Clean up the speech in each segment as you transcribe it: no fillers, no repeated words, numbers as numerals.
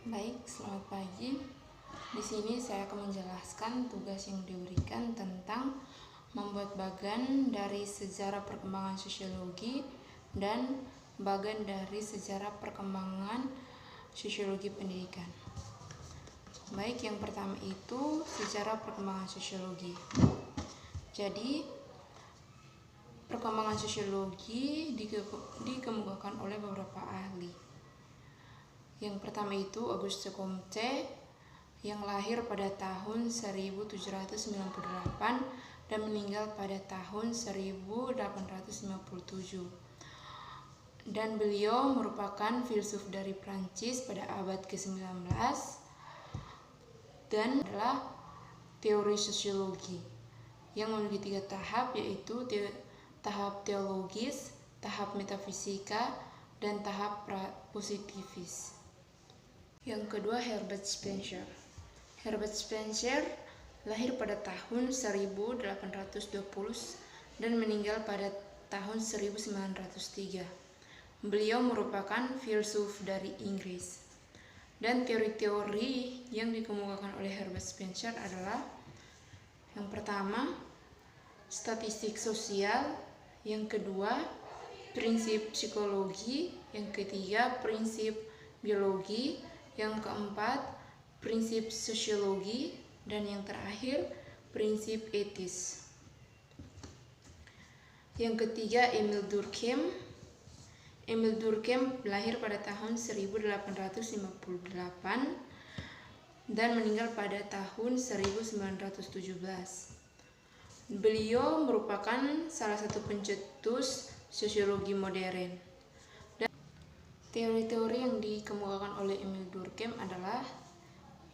Baik, selamat pagi. Di sini saya akan menjelaskan tugas yang diberikan tentang membuat bagan dari sejarah perkembangan sosiologi dan bagan dari sejarah perkembangan sosiologi pendidikan. Baik, yang pertama itu sejarah perkembangan sosiologi. Jadi, perkembangan sosiologi dikemukakan oleh beberapa ahli. Yang pertama itu Auguste Comte yang lahir pada tahun 1798 dan meninggal pada tahun 1857. Dan beliau merupakan filsuf dari Prancis pada abad ke-19 dan adalah teori sosiologi yang memiliki 3 tahap, yaitu tahap teologis, tahap metafisika, dan tahap positivis. Yang kedua, Herbert Spencer. Herbert Spencer lahir pada tahun 1820 dan meninggal pada tahun 1903. Beliau merupakan filsuf dari Inggris. Dan teori-teori yang dikemukakan oleh Herbert Spencer adalah: yang pertama, statistik sosial; yang kedua, prinsip psikologi; yang ketiga, prinsip biologi; yang keempat, prinsip sosiologi; dan yang terakhir, prinsip etis. Yang ketiga, Emile Durkheim. Emile Durkheim lahir pada tahun 1858 dan meninggal pada tahun 1917. Beliau merupakan salah satu pencetus sosiologi modern. Teori-teori yang dikemukakan oleh Emile Durkheim adalah: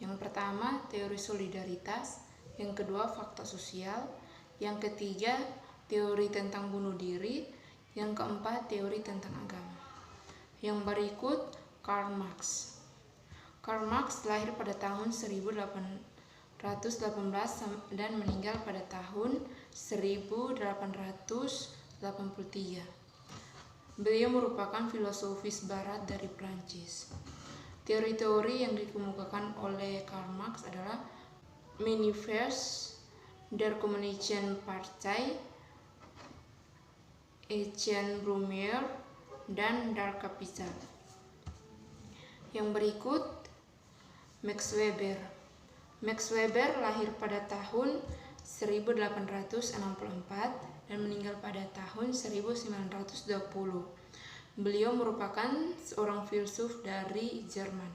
yang pertama, teori solidaritas; yang kedua, fakta sosial; yang ketiga, teori tentang bunuh diri; yang keempat, teori tentang agama. Yang berikut, Karl Marx. Karl Marx lahir pada tahun 1818 dan meninggal pada tahun 1883. Beliau merupakan filosofis barat dari Prancis. Teori-teori yang dikemukakan oleh Karl Marx adalah Manifest der Kommunistischen Partei, Etienne Brumier, dan Der Kapital. Yang berikut, Max Weber. Max Weber lahir pada tahun 1864 dan meninggal pada tahun 1920. Beliau merupakan seorang filsuf dari Jerman.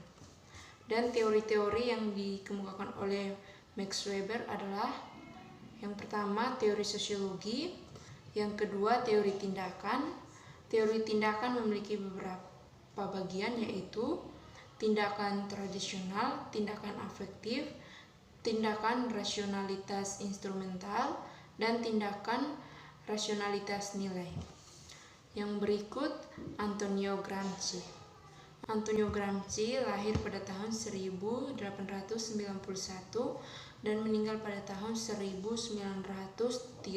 Dan teori-teori yang dikemukakan oleh Max Weber adalah: yang pertama, teori sosiologi; yang kedua, teori tindakan. Teori tindakan memiliki beberapa bagian, yaitu tindakan tradisional, tindakan afektif, tindakan rasionalitas instrumental, dan tindakan rasionalitas nilai. Yang berikut, Antonio Gramsci. Antonio Gramsci lahir pada tahun 1891 dan meninggal pada tahun 1937.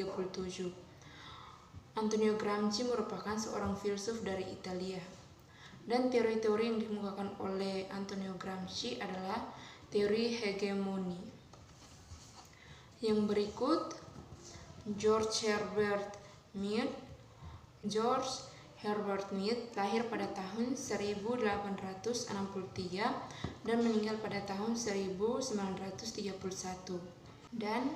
Antonio Gramsci merupakan seorang filsuf dari Italia. Dan teori-teori yang dikemukakan oleh Antonio Gramsci adalah teori hegemoni. Yang berikut, George Herbert Mead. George Herbert Mead lahir pada tahun 1863 dan meninggal pada tahun 1931. Dan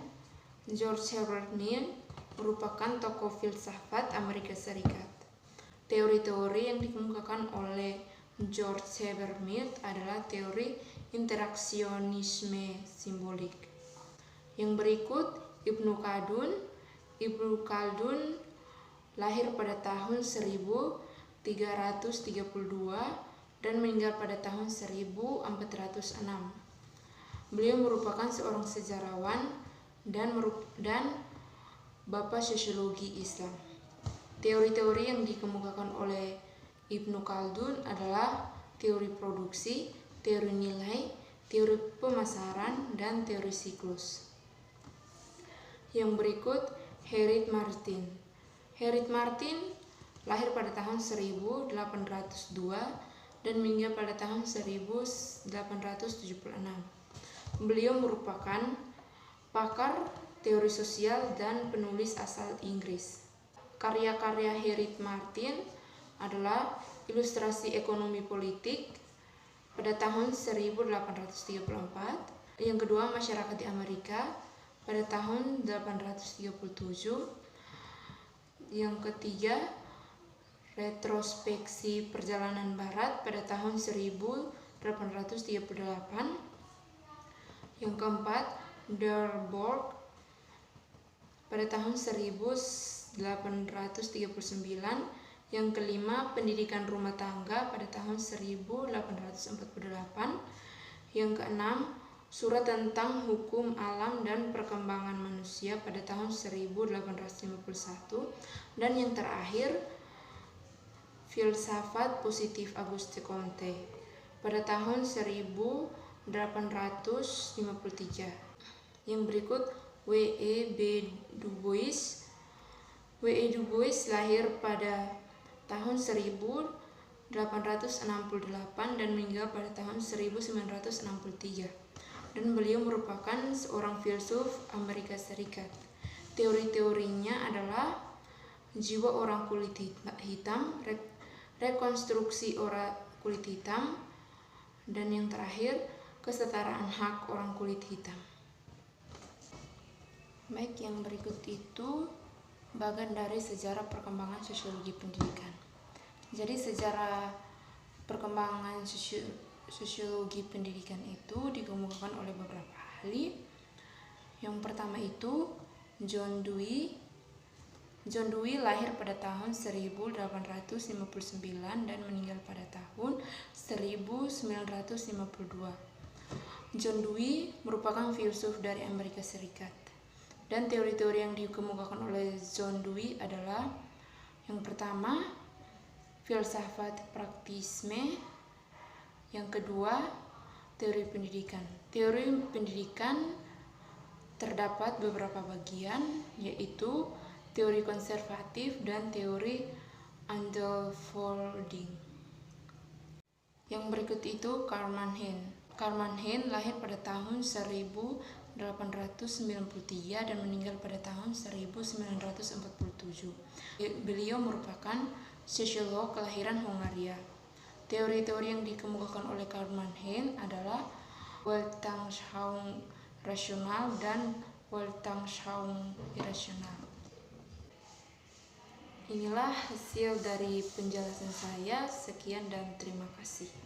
George Herbert Mead merupakan tokoh filsafat Amerika Serikat. Teori-teori yang dikemukakan oleh George Herbert Mead adalah teori interaksionisme simbolik. Yang berikut, Ibnu Khaldun lahir pada tahun 1332 dan meninggal pada tahun 1406. Beliau merupakan seorang sejarawan dan bapak sosiologi Islam. Teori-teori yang dikemukakan oleh Ibnu Khaldun adalah teori produksi, teori nilai, teori pemasaran, dan teori siklus. Yang berikut, Henry Martin. Henry Martin lahir pada tahun 1802 dan meninggal pada tahun 1876. Beliau merupakan pakar teori sosial dan penulis asal Inggris. Karya-karya Harriet Martin adalah Ilustrasi Ekonomi Politik pada tahun 1834, yang kedua Masyarakat di Amerika pada tahun 1837, yang ketiga Retrospeksi Perjalanan Barat pada tahun 1838, yang keempat Darboux pada tahun 1839, yang kelima Pendidikan Rumah Tangga pada tahun 1848, yang keenam Surat tentang Hukum Alam dan Perkembangan Manusia pada tahun 1851, dan yang terakhir Filsafat Positif Auguste Comte pada tahun 1853. Yang berikut W.E.B. Du Bois. W.E. Du Bois lahir pada tahun 1868 dan meninggal pada tahun 1963. Dan beliau merupakan seorang filsuf Amerika Serikat. Teori-teorinya adalah jiwa orang kulit hitam, rekonstruksi orang kulit hitam, dan yang terakhir kesetaraan hak orang kulit hitam. Baik, yang berikut itu bagian dari sejarah perkembangan sosiologi pendidikan. Jadi sejarah perkembangan sosiologi pendidikan itu dikemukakan oleh beberapa ahli. Yang pertama itu John Dewey. John Dewey lahir pada tahun 1859 dan meninggal pada tahun 1952. John Dewey merupakan filsuf dari Amerika Serikat. Dan teori-teori yang dikemukakan oleh John Dewey adalah yang pertama filsafat praktisme, yang kedua teori pendidikan. Teori pendidikan terdapat beberapa bagian, yaitu teori konservatif dan teori unfolding. Yang berikut itu Karl Mannheim. Karl Mannheim lahir pada tahun 1893 dan meninggal pada tahun 1947. Beliau merupakan sosiolog kelahiran Hongaria. Teori-teori yang dikemukakan oleh Karl Mannheim adalah Weltanschauung rasional dan Weltanschauung irasional. Inilah hasil dari penjelasan saya. Sekian dan terima kasih.